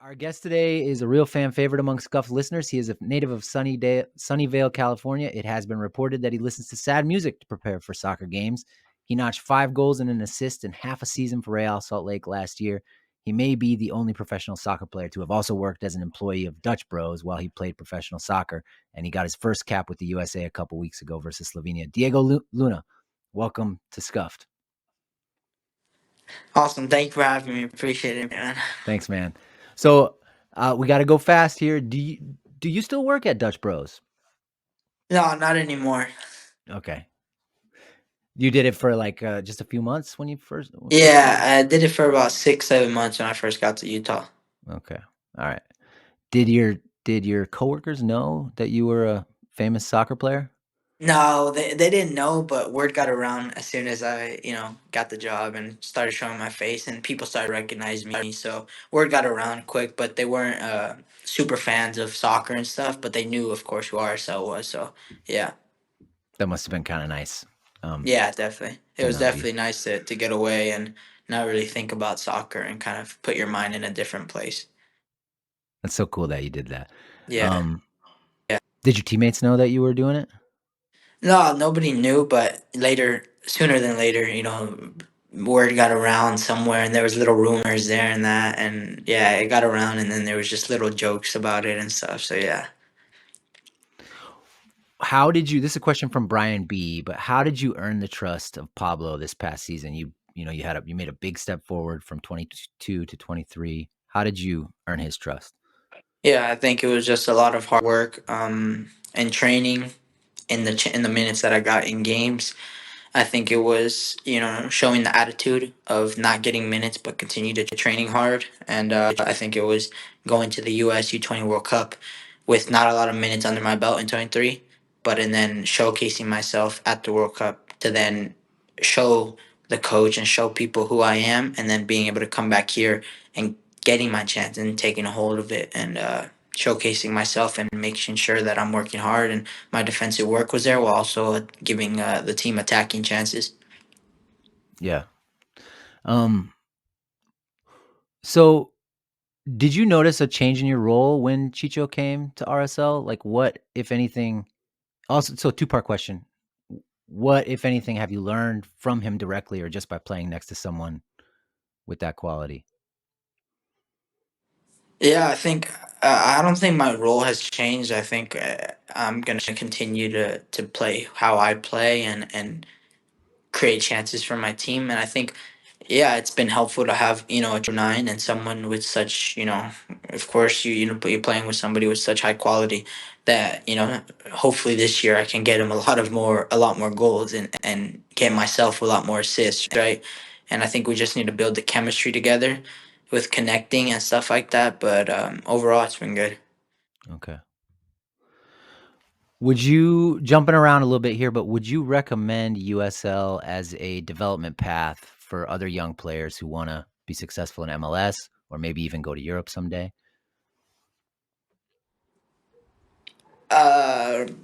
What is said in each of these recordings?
Our guest today is a real fan favorite among Scuffed listeners. He is a native of Sunnyvale, California. It has been reported that he listens to sad music to prepare for soccer games. He notched 5 goals and an assist in half a season for Real Salt Lake last year. He may be the only professional soccer player to have also worked as an employee of Dutch Bros while he played professional soccer, and he got his first cap with the USA a couple weeks ago versus Slovenia. Diego Luna, welcome to Scuffed. Awesome. Thank you for having me. Appreciate it, man. Thanks, man. So we got to go fast here. Do you still work at Dutch Bros? No, not anymore. Okay. You did it for like just a few months when you first. Yeah, I did it for about 6, 7 months when I first got to Utah. Okay. All right. Did your coworkers know that you were a famous soccer player? No, they didn't know, but word got around as soon as I, got the job and started showing my face, and people started recognizing me. So word got around quick, but they weren't super fans of soccer and stuff. But they knew, of course, who RSL was. So yeah, That must have been kind of nice. yeah, definitely. It You was know, you, definitely nice to get away and not really think about soccer and kind of put your mind in a different place. that's so cool that you did that. Yeah. Um, did your teammates know that you were doing it? No, nobody knew, but sooner than later, word got around somewhere, and there was little rumors there and that, and yeah, it got around, and then there was just little jokes about it and stuff. So yeah, How did you? This is a question from Brian B. But how did you earn the trust of Pablo this past season? You made a big step forward from 22 to 23. How did you earn his trust? yeah, I think it was just a lot of hard work, and training in the minutes that I got in games. I think it was, showing the attitude of not getting minutes but continue to training hard. And I think it was going to the US U20 World Cup with not a lot of minutes under my belt in 23, and then showcasing myself at the World Cup to then show the coach and show people who I am, and then being able to come back here and getting my chance and taking a hold of it, and showcasing myself and making sure that I'm working hard and my defensive work was there while also giving the team attacking chances. Yeah. Um. So, did you notice a change in your role when Chicho came to RSL? Like, what, if anything? Also, so two-part question: what, if anything, have you learned from him directly, or just by playing next to someone with that quality? Yeah, I don't think my role has changed. I think I'm gonna continue to play how I play and create chances for my team. And I think, yeah, it's been helpful to have a true nine and someone with such, of course, you're playing with somebody with such high quality that hopefully this year I can get him a lot more goals and get myself a lot more assists, right? And I think we just need to build the chemistry together with connecting and stuff like that. But overall, it's been good. Okay. Would you, jumping around a little bit here, but would you recommend USL as a development path for other young players who want to be successful in MLS or maybe even go to Europe someday?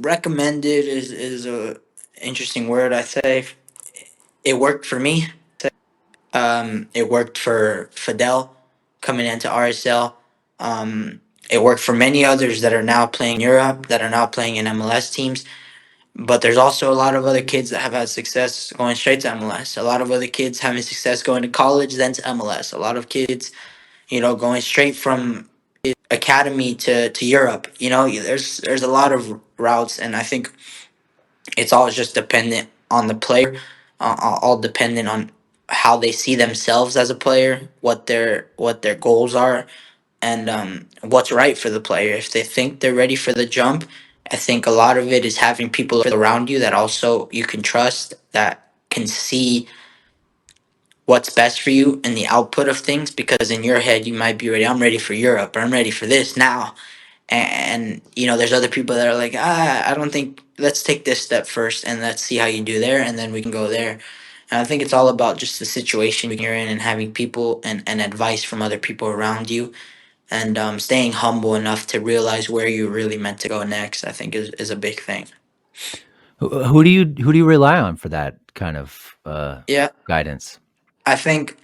Recommended is a interesting word. I say it worked for me. It worked for Fidel coming into RSL. It worked for many others that are now playing in Europe, that are now playing in MLS teams. But there's also a lot of other kids that have had success going straight to MLS. A lot of other kids having success going to college, then to MLS. A lot of kids, going straight from academy to Europe. There's a lot of routes, and I think it's all just dependent on the player, all dependent on how they see themselves as a player, what their goals are, and what's right for the player. If they think they're ready for the jump, I think a lot of it is having people around you that also you can trust, that can see what's best for you and the output of things. Because in your head, you might be ready. I'm ready for Europe, or I'm ready for this now. And there's other people that are like, I don't think, let's take this step first and let's see how you do there, and then we can go there. And I think it's all about just the situation you're in and having people and advice from other people around you, and staying humble enough to realize where you're really meant to go next. I think is a big thing. Who do you rely on for that kind of Yeah, guidance? I think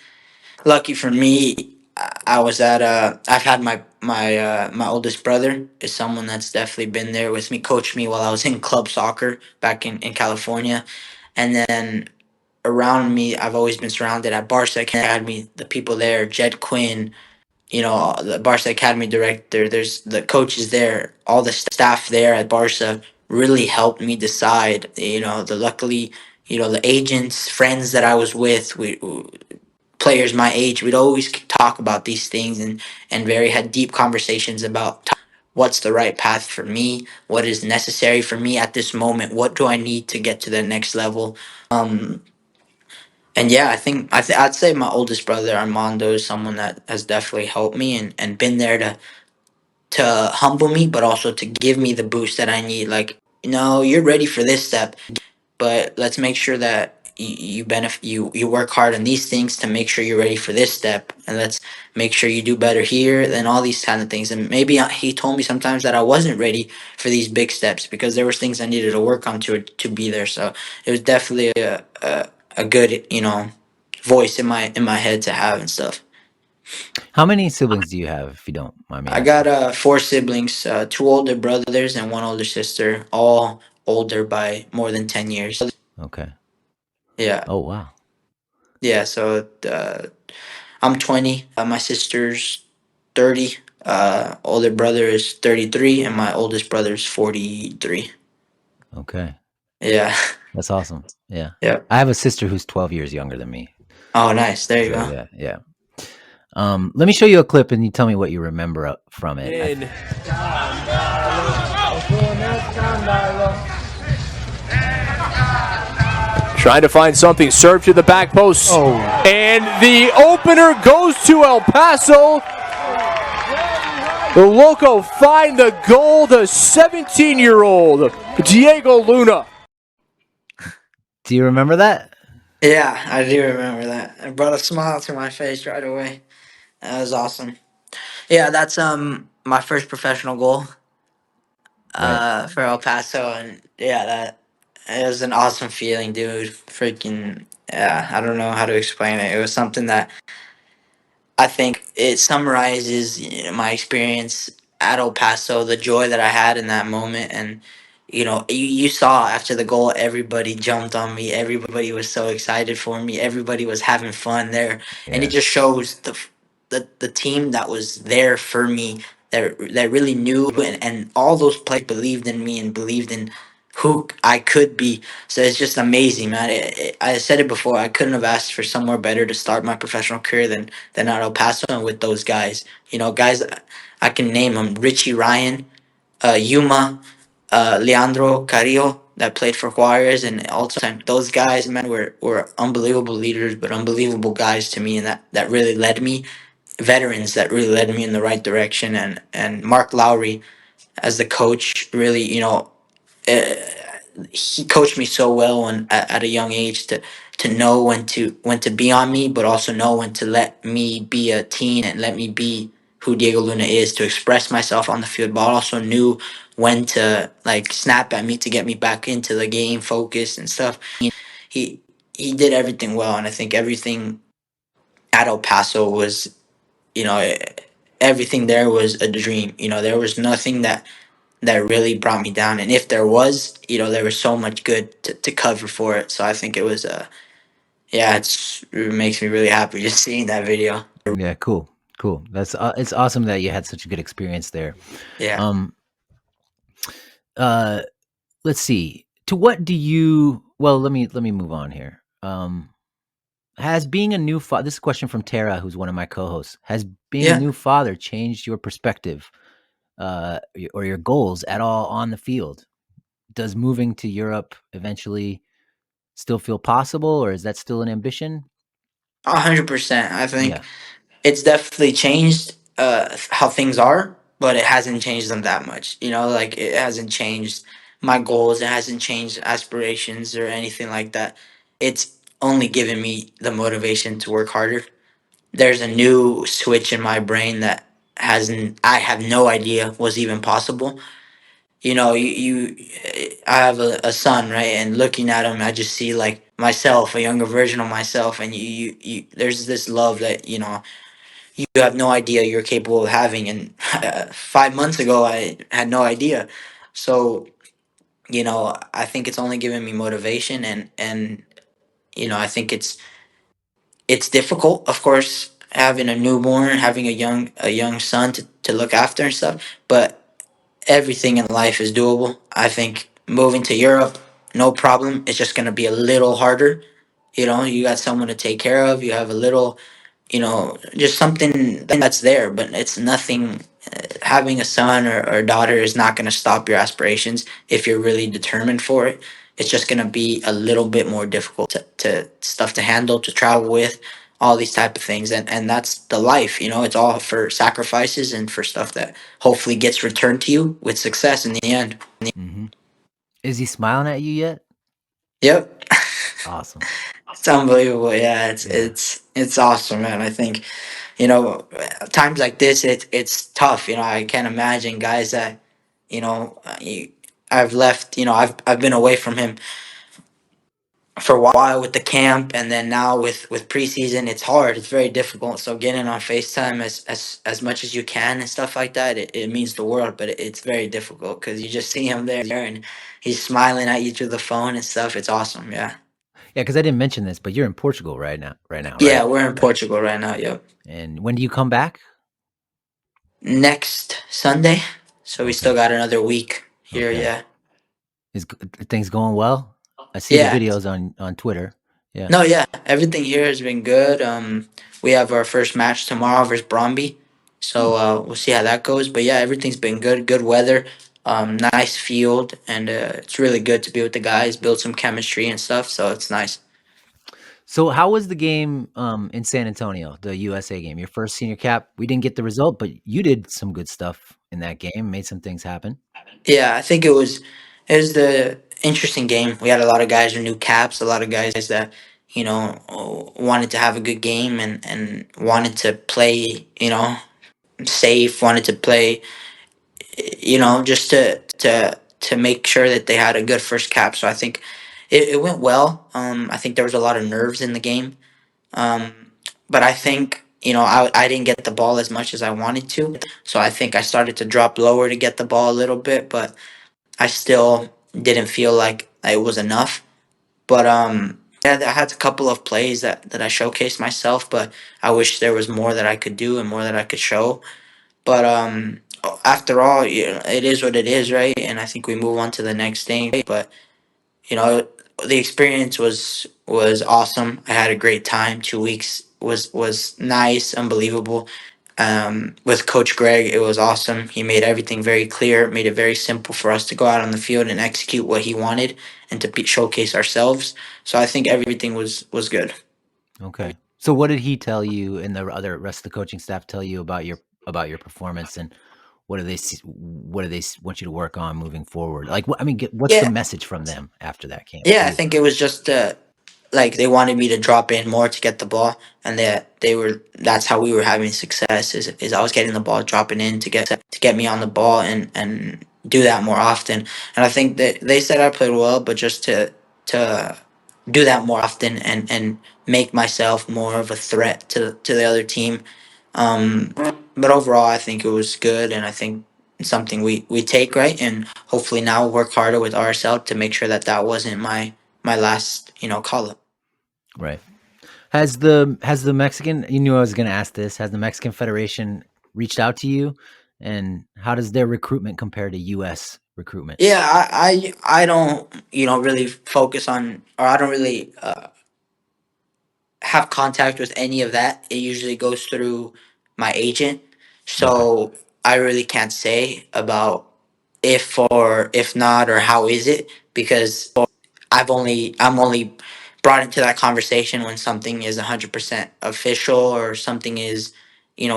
lucky for me, I was at I've had my oldest brother is someone that's definitely been there with me, coached me while I was in club soccer back in California, and then around me I've always been surrounded at Barca Academy. The people there, Jed Quinn, the Barca Academy director. There's the coaches there, all the staff there at Barca really helped me decide. The luckily, the agents, friends that I was with, we players my age, we'd always talk about these things and very had deep conversations about what's the right path for me, what is necessary for me at this moment, what do I need to get to the next level. And yeah, I think I'd say my oldest brother Armando is someone that has definitely helped me and been there to humble me, but also to give me the boost that I need. Like, you're ready for this step, but let's make sure that you work hard on these things to make sure you're ready for this step, and let's make sure you do better here than all these kind of things. And maybe he told me sometimes that I wasn't ready for these big steps because there was things I needed to work on to be there. So it was definitely a good voice in my head to have and stuff. How many siblings do you have, if you don't mind me I got asking? four siblings, two older brothers and one older sister, all older by more than 10 years. Okay. Yeah. Oh, wow. Yeah, so I'm 20. My sister's 30. Older brother is 33, and my oldest brother is 43. Okay. Yeah. That's awesome. Yeah. Yeah. I have a sister who's 12 years younger than me. Oh, nice. There you So, go. yeah, yeah. Let me show you a clip and you tell me what you remember from it. Trying to find something, serve to the back post. Oh. And the opener goes to El Paso. The Loco find the goal, the 17-year-old Diego Luna. Do you remember that? Yeah, I do remember that. It brought a smile to my face right away. That was awesome. Yeah, that's my first professional goal Right. for El Paso, and yeah, that it was an awesome feeling, dude. Freaking yeah, I don't know how to explain it. It was something that I think it summarizes my experience at El Paso, the joy that I had in that moment. And, you saw after the goal, everybody jumped on me. Everybody was so excited for me. Everybody was having fun there. And it Yeah. just shows the team that was there for me, that really knew, and all those players believed in me and believed in who I could be. So it's just amazing, man. I said it before. I couldn't have asked for somewhere better to start my professional career than at El Paso and with those guys. Guys, I can name them: Richie Ryan, Yuma, Leandro Carrillo that played for Juarez, and also those guys, man, were unbelievable leaders, but unbelievable guys to me, and that really led me. Veterans that really led me in the right direction, and Mark Lowry as the coach really, uh, he coached me so well at a young age to know when to be on me, but also know when to let me be a teen and let me be who Diego Luna is, to express myself on the field, but also knew when to like snap at me to get me back into the game, focus and stuff. He he did everything well, and I think everything at El Paso was, you know, everything there was a dream. There was nothing that really brought me down. And if there was, there was so much good to cover for it. So I think it was yeah, it makes me really happy just seeing that video. Yeah, cool. Cool. That's it's awesome that you had such a good experience there. Yeah. Um uh let's see. To what do you let me move on here. Has being a new father, this is a question from Tara, who's one of my co-hosts. Has being a Yeah. new father changed your perspective or your goals at all on the field? Does moving to Europe eventually still feel possible, or is that still an ambition? 100%. I think Yeah. it's definitely changed how things are, but it hasn't changed them that much. Like it hasn't changed my goals. It hasn't changed aspirations or anything like that. It's only given me the motivation to work harder. There's a new switch in my brain that hasn't I have no idea was even possible. I have a son, right? And looking at him, I just see like myself, a younger version of myself, and you there's this love that you have no idea you're capable of having. And 5 months ago, I had no idea. So, I think it's only given me motivation, and I think it's difficult, of course, having a newborn, having a young son to look after and stuff. But everything in life is doable. I think moving to Europe, no problem. It's just gonna be a little harder. You got someone to take care of. You have a little, just something that's there, but it's nothing. Having a son or a daughter is not going to stop your aspirations if you're really determined for it. It's just going to be a little bit more difficult to stuff to handle, to travel with, all these type of things, and that's the life. It's all for sacrifices and for stuff that hopefully gets returned to you with success in the end. Mm-hmm. Is he smiling at you yet? Yep. Awesome. It's unbelievable. Yeah, it's awesome, man. I think times like this, it's tough. I can't imagine guys that I've left. I've been away from him for a while with the camp, and then now with preseason. It's hard. It's very difficult. So getting on FaceTime as much as you can and stuff like that, it means the world. But it's very difficult because you just see him there and he's smiling at you through the phone and stuff. It's awesome. Yeah. Yeah, because I didn't mention this, but you're in Portugal right now, right? Yeah, we're in Portugal right now. Yep. And when do you come back? Next Sunday. So we still got another week here. Okay. Yeah. Is things going well? I see the videos on Twitter. Yeah. No, yeah. Everything here has been good. We have our first match tomorrow versus Bromby. So we'll see how that goes. But yeah, everything's been good. Good weather. Nice field, and it's really good to be with the guys, build some chemistry and stuff. So it's nice. So how was the game in San Antonio, the USA game, your first senior cap? We didn't get the result, but you did some good stuff in that game, made some things happen. Yeah, I think it was the interesting game. We had a lot of guys with new caps, a lot of guys that wanted to have a good game and wanted to play safe, wanted to play just to make sure that they had a good first cap. So I think it went well. I think there was a lot of nerves in the game, but I think I didn't get the ball as much as I wanted to. So I think I started to drop lower to get the ball a little bit, but I still didn't feel like it was enough. But yeah, I had a couple of plays that I showcased myself, but I wish there was more that I could do and more that I could show. But after all, it is what it is, right? And I think we move on to the next thing. But you know, the experience was awesome. I had a great time. 2 weeks was nice, unbelievable. With Coach Greg, it was awesome. He made everything very clear, made it very simple for us to go out on the field and execute what he wanted and to showcase ourselves. So I think everything was good. Okay. So what did he tell you and the rest of the coaching staff tell you about your performance, and what do they want you to work on moving forward? Like, what's the message from them after that camp? Yeah, I think it was just like they wanted me to drop in more to get the ball, and that's how we were having success. Is I was getting the ball, dropping in to get me on the ball and do that more often. And I think that they said I played well, but just to do that more often and make myself more of a threat to the other team. But overall, I think it was good, and I think it's something we take right, and hopefully now work harder with RSL to make sure that wasn't my last call up. Right. Has the Mexican, you knew I was going to ask this, has the Mexican Federation reached out to you, and how does their recruitment compare to U.S. recruitment? Yeah, I don't really focus on, or I don't really have contact with any of that. It usually goes through my agent, so I really can't say about if or if not or how is it, because I'm only brought into that conversation when something is 100% official or something is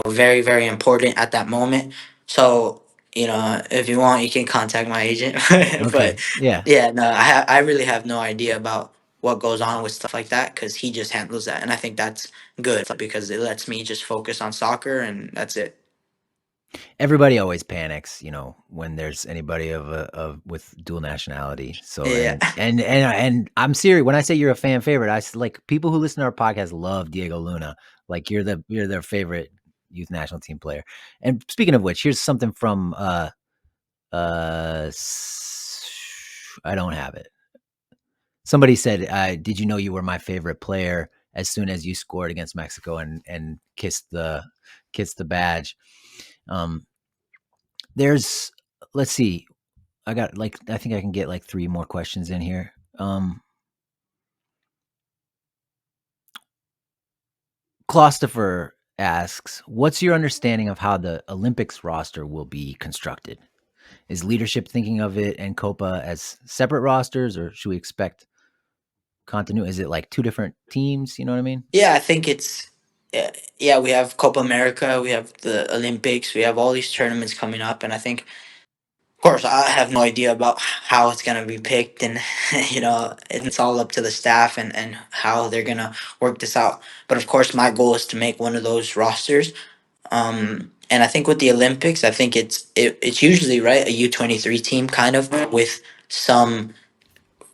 very very important at that moment. So if you want, you can contact my agent. Okay. But Yeah. yeah, no, I really have no idea about what goes on with stuff like that, because he just handles that, and I think that's good because it lets me just focus on soccer, and that's it. Everybody always panics, when there's anybody with dual nationality. So Yeah. and I'm serious when I say you're a fan favorite. Like, people who listen to our podcast love Diego Luna. Like, you're their favorite youth national team player. And speaking of which, here's something from I don't have it. Somebody said, "Did you know you were my favorite player?" As soon as you scored against Mexico and kissed the badge. There's let's see. I think I can get like 3 more questions in here. Christopher asks, "What's your understanding of how the Olympics roster will be constructed? Is leadership thinking of it and Copa as separate rosters, or should we expect continuity? Is it like 2 different teams? You know what I mean?" Yeah, I think it's yeah. We have Copa America, we have the Olympics, we have all these tournaments coming up, and I think, of course, I have no idea about how it's gonna be picked, and it's all up to the staff and how they're gonna work this out. But of course, my goal is to make one of those rosters. And I think with the Olympics, I think it's usually right a U23 team kind of with some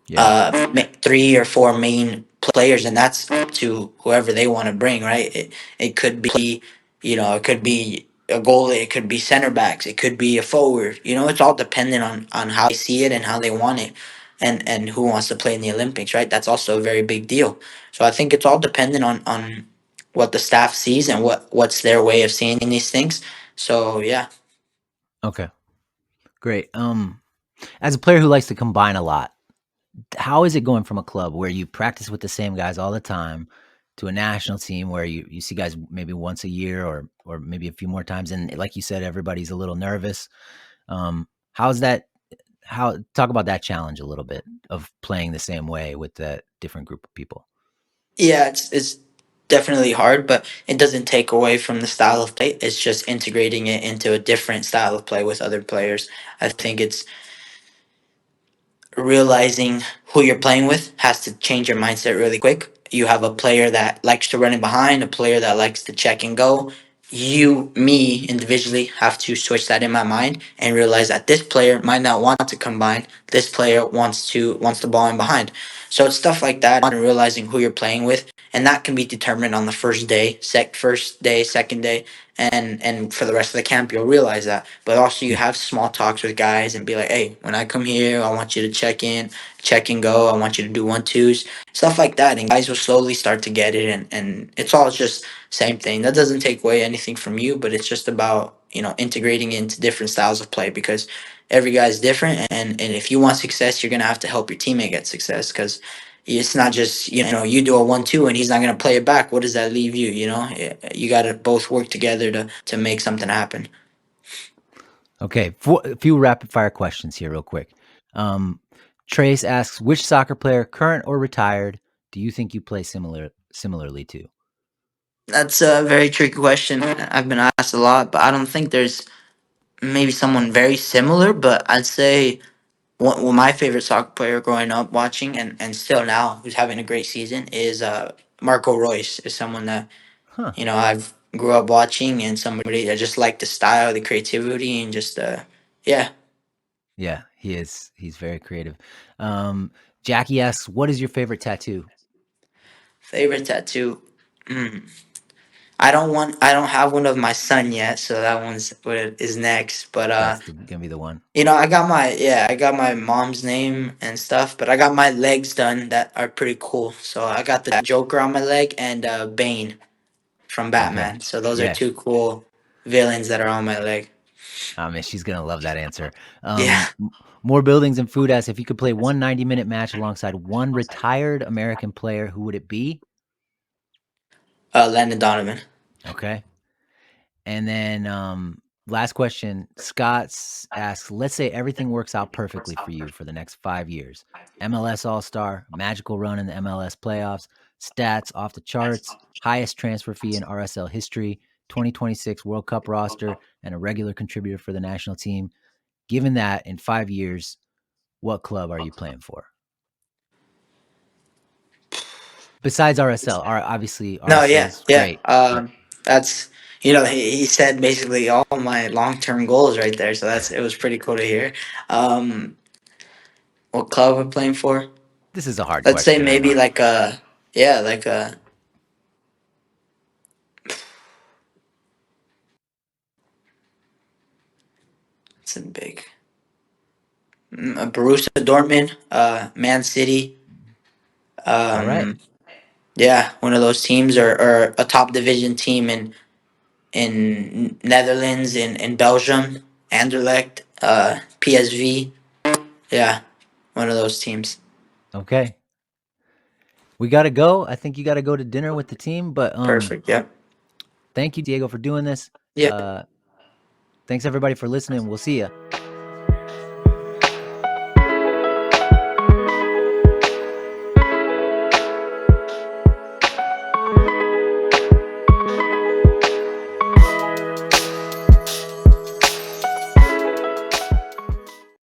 Yeah. 3 or 4 main players, and that's up to whoever they want to bring. Right? It could be, it could be a goalie, it could be center backs, it could be a forward. It's all dependent on how they see it and how they want it, and who wants to play in the Olympics. Right? That's also a very big deal. So I think it's all dependent on what the staff sees and what's their way of seeing these things. So yeah. Okay. Great. As a player who likes to combine a lot, how is it going from a club where you practice with the same guys all the time to a national team where you see guys maybe once a year or maybe a few more times, and like you said, everybody's a little nervous. How's that? Talk about that challenge a little bit of playing the same way with that different group of people. Yeah, it's definitely hard, but it doesn't take away from the style of play. It's just integrating it into a different style of play with other players. I think it's realizing who you're playing with has to change your mindset really quick. You have a player that likes to run in behind, a player that likes to check and go. Me individually, have to switch that in my mind and realize that this player might not want to combine. This player wants the ball in behind. So it's stuff like that, and realizing who you're playing with, and that can be determined on the first day, second day, and for the rest of the camp, you'll realize that. But also, you have small talks with guys and be like, "Hey, when I come here, I want you to check in, check and go. I want you to do 1-2s, stuff like that." And guys will slowly start to get it, and it's all just same thing. That doesn't take away anything from you, but it's just about integrating into different styles of play, because every guy is different, and if you want success, you're gonna have to help your teammate get success, because it's not just you do a 1-2 and he's not going to play it back. What does that leave you? You got to both work together to make something happen. Okay, a few rapid fire questions here real quick. Trace asks, which soccer player, current or retired, do you think you play similarly to? That's a very tricky question. I've been asked a lot, but I don't think there's maybe someone very similar, but I'd say my favorite soccer player growing up watching, and still now, who's having a great season, is Marco Royce. Is someone that Huh. I've grew up watching, and somebody I just like the style, the creativity, and just yeah. Yeah, he is. He's very creative. Jackie asks, what is your favorite tattoo? Favorite tattoo. I don't have one of my son yet, so that one's what is next. But That's gonna be the one. I got my mom's name and stuff, but I got my legs done that are pretty cool. So I got the Joker on my leg and Bane from Okay. Batman. So those are Yeah. 2 cool villains that are on my leg. Oh man, she's gonna love that answer. Yeah. More Buildings and Food asks, if you could play one 90-minute match alongside one retired American player, who would it be? Landon Donovan. Okay. And then last question, Scott asks, let's say everything works out perfectly for you for the next 5 years. MLS All-Star, magical run in the MLS playoffs, stats off the charts, highest transfer fee in RSL history, 2026 World Cup roster, and a regular contributor for the national team. Given that in 5 years, what club are you playing for? Besides RSL, obviously No, RSL yeah, is yeah. great. That's he said basically all my long term goals right there. So it was pretty cool to hear. What club we're playing for? This is a hard Let's say question, I maybe know. like a yeah, like a It's a big. Borussia Dortmund, Man City. All right. Yeah, one of those teams, or a top division team in Netherlands, in Belgium, Anderlecht, PSV. Yeah, one of those teams. Okay. We got to go. I think you got to go to dinner with the team, but Perfect. Yep. thank you, Diego, for doing this. Yep. Thanks everybody for listening. We'll see you.